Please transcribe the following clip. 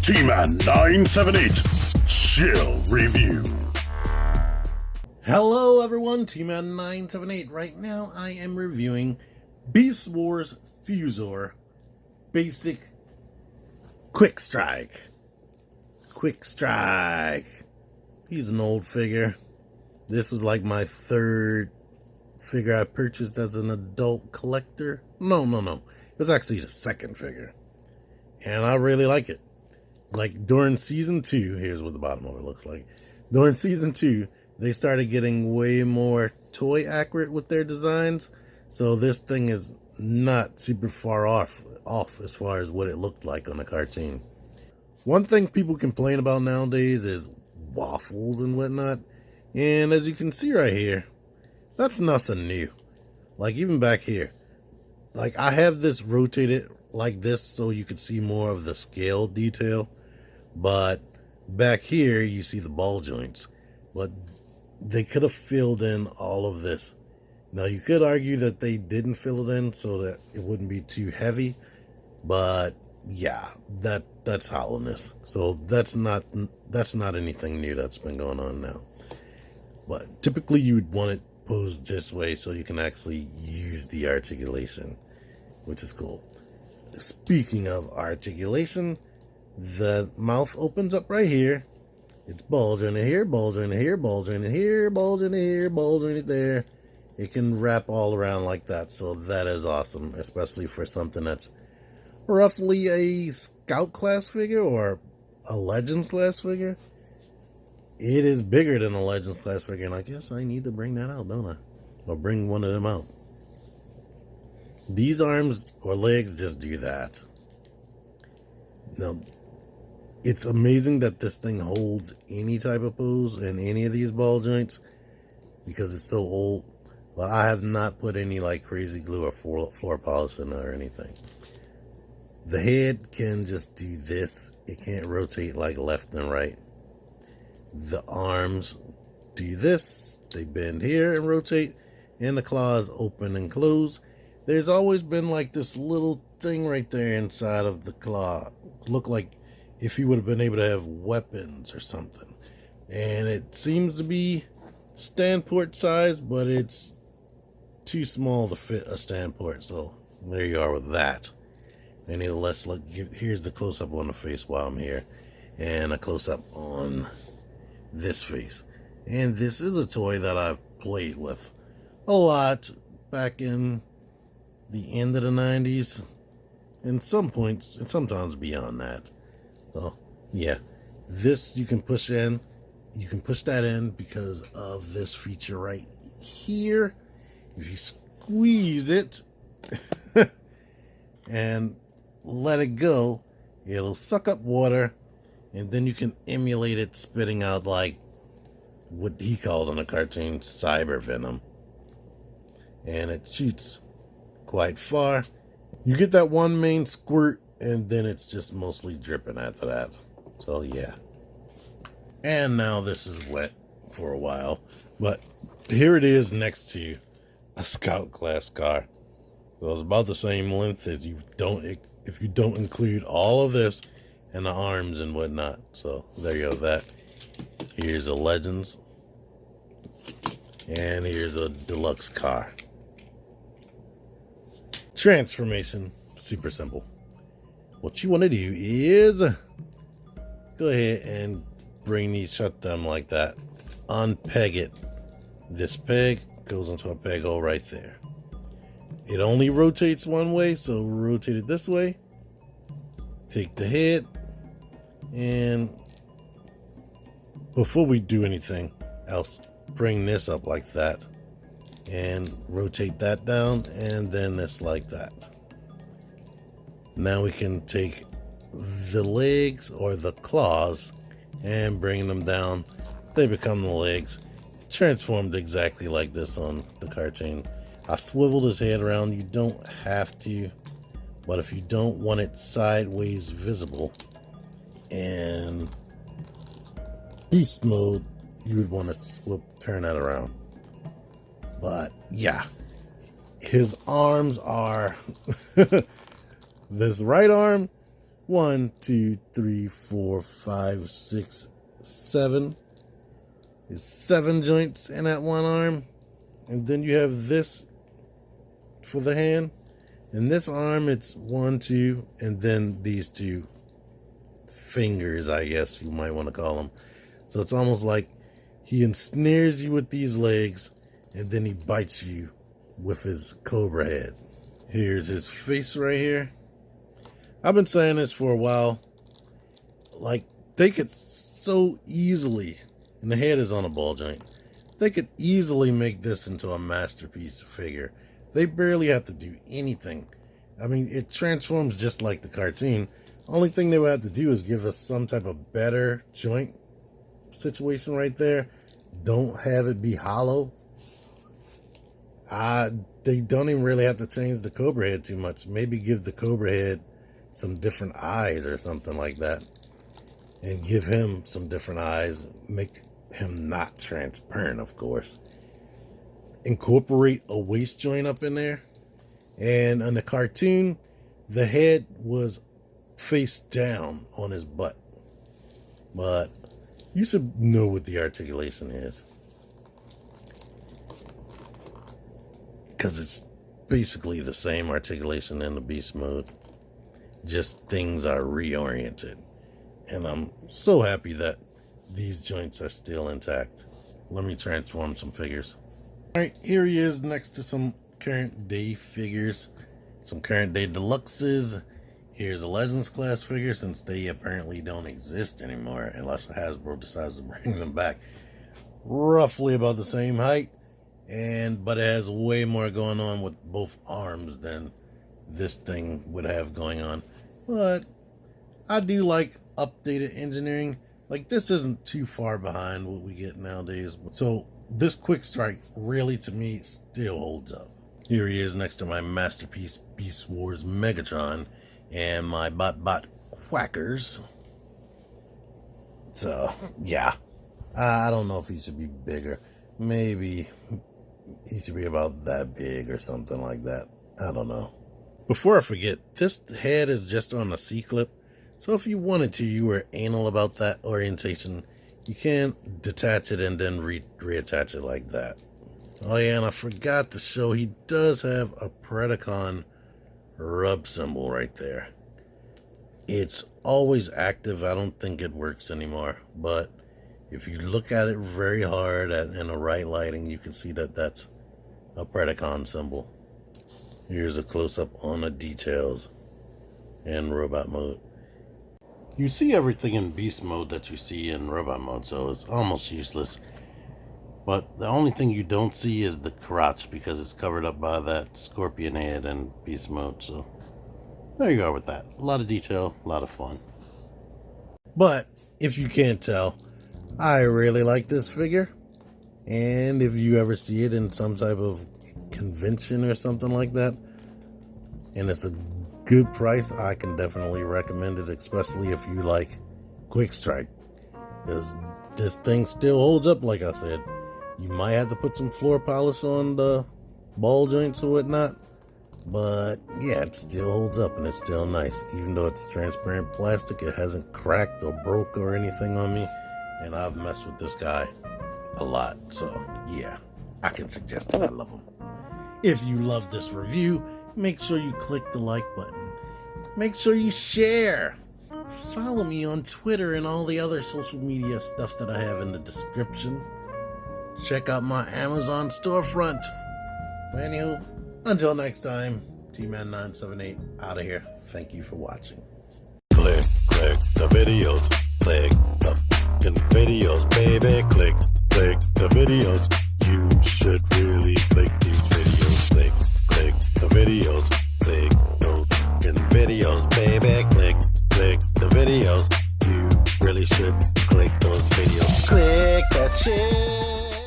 T-Man 978 Chill Review. Hello everyone, T-Man 978. Right now I am reviewing Beast Wars Fuzor Basic Quickstrike. Quickstrike. He's an old figure. This was like my third figure I purchased as an adult collector. No. It was actually the second figure. And I really like it. Like during season 2, here's what the bottom of it looks like. During season 2, they started getting way more toy accurate with their designs. So this thing is not super far off as far as what it looked like on the cartoon. One thing people complain about nowadays is waffles and whatnot. And as you can see right here, that's nothing new. Like even back here, like I have this rotated like this so you could see more of the scale detail. But back here you see the ball joints. But they could have filled in all of this. Now you could argue that they didn't fill it in so that it wouldn't be too heavy. But yeah, that's hollowness. So that's not anything new that's been going on now. But typically you would want it posed this way so you can actually use the articulation, which is cool. Speaking of articulation, the mouth opens up right here. It's bulging in here, bulging in here, bulging in here, bulging in here, bulging in there. It can wrap all around like that, so that is awesome, especially for something that's roughly a Scout class figure or a Legends class figure. It is bigger than a Legends class figure, and I guess I need to bring that out, don't I? Or bring one of them out. These arms or legs just do that. Now, it's amazing that this thing holds any type of pose in any of these ball joints because it's so old. But I have not put any like crazy glue or floor polish in it or anything. The head can just do this. It can't rotate like left and right. The arms do this. They bend here and rotate. And the claws open and close. There's always been like this little thing right there inside of the claw. Look like if he would have been able to have weapons or something. And it seems to be standport size, but it's too small to fit a standport. So there you are with that. And let's look. Here's the close-up on the face while I'm here. And a close-up on this face. And this is a toy that I've played with a lot back in the end of the 90s, and some points, and sometimes beyond that. So yeah, this you can push in. You can push that in because of this feature right here. If you squeeze it and let it go, it'll suck up water, and then you can emulate it spitting out like what he called in the cartoon cyber venom. And it shoots quite far. You get that one main squirt, and then it's just mostly dripping after that. So yeah. And now this is wet for a while, but here it is next to a Scout class car. So it's about the same length as if you don't include all of this and the arms and whatnot. So there you go. That here's a Legends, and here's a Deluxe Car Transformation. Super simple. What you want to do is go ahead and shut them like that. Unpeg it. This peg goes into a peg hole right there. It only rotates one way, so rotate it this way. Take the head, and before we do anything else, bring this up like that. And rotate that down, and then it's like that. Now we can take the legs or the claws and bring them down. They become the legs. Transformed exactly like this on the cartoon. I swiveled his head around. You don't have to, but if you don't want it sideways visible in beast mode, you would want to turn that around. But yeah, his arms are this right arm 1, 2, 3, 4, 5, 6, 7. There's 7 joints in that one arm. And then you have this for the hand. In this arm, it's 1, 2, and then these 2 fingers, I guess you might want to call them. So it's almost like he ensnares you with these legs, and then he bites you with his cobra head. Here's his face right here. I've been saying this for a while. Like, they could so easily, and the head is on a ball joint, they could easily make this into a masterpiece figure. They barely have to do anything. I mean, it transforms just like the cartoon. Only thing they would have to do is give us some type of better joint situation right there. Don't have it be hollow. They don't even really have to change the cobra head too much. Maybe give the cobra head some different eyes or something like that. And give him some different eyes. Make him not transparent, of course. Incorporate a waist joint up in there. And on the cartoon, the head was face down on his butt. But you should know what the articulation is, because it's basically the same articulation in the beast mode, just things are reoriented. And I'm so happy that these joints are still intact. Let me transform some figures. Alright, here he is next to some current day figures, some current day deluxes. Here's a Legends class figure, since they apparently don't exist anymore unless Hasbro decides to bring them back. Roughly about the same height, but it has way more going on with both arms than this thing would have going on. But I do like updated engineering. Like, this isn't too far behind what we get nowadays. So this Quickstrike really, to me, still holds up. Here he is next to my masterpiece Beast Wars Megatron and my bot quackers. So yeah, I don't know if he should be bigger. Maybe he should be about that big or something like that. I don't know. Before I forget, this head is just on a C-clip, so if you wanted to, you were anal about that orientation, you can detach it and then reattach it like that. Oh yeah, and I forgot to show, he does have a Predacon rub symbol right there. It's always active. I don't think it works anymore, but if you look at it very hard in the right lighting, you can see that that's a Predacon symbol. Here's a close-up on the details in robot mode. You see everything in beast mode that you see in robot mode, so it's almost useless. But the only thing you don't see is the crotch, because it's covered up by that scorpion head in beast mode. So there you go with that. A lot of detail, a lot of fun. But if you can't tell, I really like this figure. And if you ever see it in some type of convention or something like that, and it's a good price, I can definitely recommend it, especially if you like Quickstrike. This thing still holds up, like I said. You might have to put some floor polish on the ball joints or whatnot, but yeah, it still holds up and it's still nice. Even though it's transparent plastic, it hasn't cracked or broke or anything on me, and I've messed with this guy a lot, so yeah, I can suggest it. I love him. If you love this review, make sure you click the like button. Make sure you share. Follow me on Twitter and all the other social media stuff that I have in the description. Check out my Amazon storefront. Anywho, until next time, T-Man978 out of here. Thank you for watching. Click the videos. Click the videos, baby. Click the videos. You should really click these videos. Click the videos. Click those videos, baby. Click the videos. You really should click those videos. Click that shit.